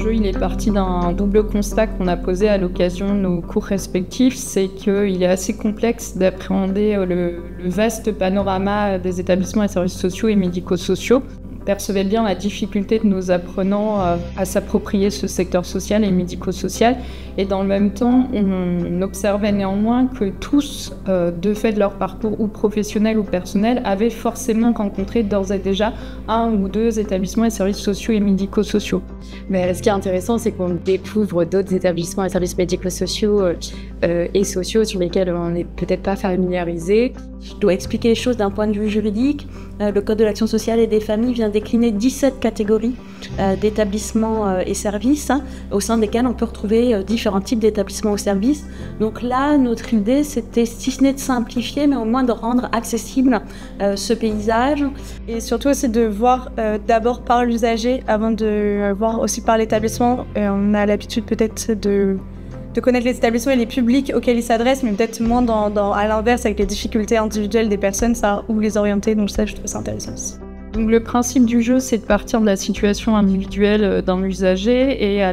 jeu, il est parti d'un double constat qu'on a posé à l'occasion de nos cours respectifs, c'est qu'il est assez complexe d'appréhender le vaste panorama des établissements et services sociaux et médico-sociaux. On percevait bien la difficulté de nos apprenants à s'approprier ce secteur social et médico-social. Et dans le même temps, on observait néanmoins que tous, de fait de leur parcours ou professionnel ou personnel, avaient forcément rencontré d'ores et déjà un ou deux établissements et services sociaux et médico-sociaux. Mais ce qui est intéressant, c'est qu'on découvre d'autres établissements et services médico-sociaux et sociaux sur lesquels on n'est peut-être pas familiarisé. Je dois expliquer les choses d'un point de vue juridique. Le Code de l'action sociale et des familles vient décliner 17 catégories d'établissements et services, au sein desquels on peut retrouver différents types d'établissements ou services. Donc là, notre idée, c'était, si ce n'est de simplifier, mais au moins de rendre accessible ce paysage. Et surtout, c'est de voir d'abord par l'usager avant de voir aussi par l'établissement. On a l'habitude peut-être de connaître les établissements et les publics auxquels ils s'adressent, mais peut-être moins à l'inverse, avec les difficultés individuelles des personnes, ça, où les orienter. Donc ça, je trouve ça intéressant aussi. Donc le principe du jeu, c'est de partir de la situation individuelle d'un usager et à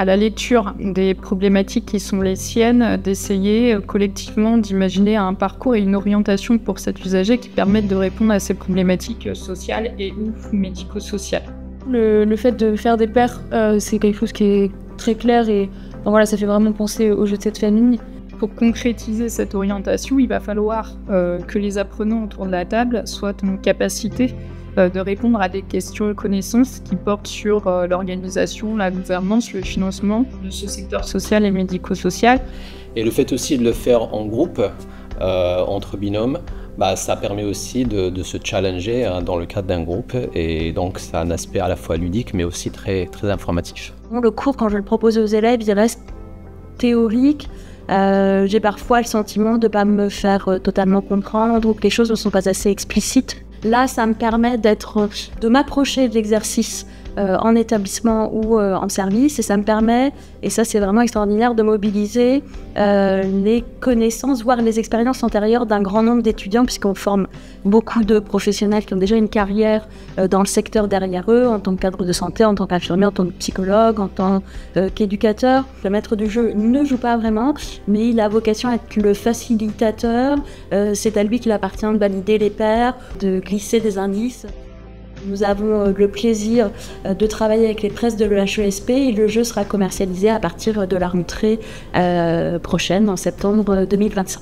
la lecture des problématiques qui sont les siennes, d'essayer collectivement d'imaginer un parcours et une orientation pour cet usager qui permettent de répondre à ces problématiques sociales et ou médico-sociales. Le fait de faire des pairs, c'est quelque chose qui est très clair et voilà, ça fait vraiment penser au jeu de cette famille. Pour concrétiser cette orientation, il va falloir que les apprenants autour de la table soient en capacité de répondre à des questions de connaissances qui portent sur l'organisation, la gouvernance, le financement de ce secteur social et médico-social. Et le fait aussi de le faire en groupe, entre binômes, ça permet aussi de se challenger dans le cadre d'un groupe, et donc ça a un aspect à la fois ludique mais aussi très, très informatif. Le cours, quand je le propose aux élèves, il reste théorique. J'ai parfois le sentiment de ne pas me faire totalement comprendre ou que les choses ne sont pas assez explicites. Là, ça me permet de m'approcher de l'exercice en établissement ou en service, et ça me permet, et ça c'est vraiment extraordinaire, de mobiliser les connaissances, voire les expériences antérieures d'un grand nombre d'étudiants, puisqu'on forme beaucoup de professionnels qui ont déjà une carrière dans le secteur derrière eux, en tant que cadre de santé, en tant qu'infirmier, en tant que psychologue, en tant qu'éducateur. Le maître du jeu ne joue pas vraiment, mais il a vocation à être le facilitateur. C'est à lui qu'il appartient de valider les pairs, de glisser des indices. Nous avons le plaisir de travailler avec les presses de l'EHESP et le jeu sera commercialisé à partir de la rentrée prochaine, en septembre 2025.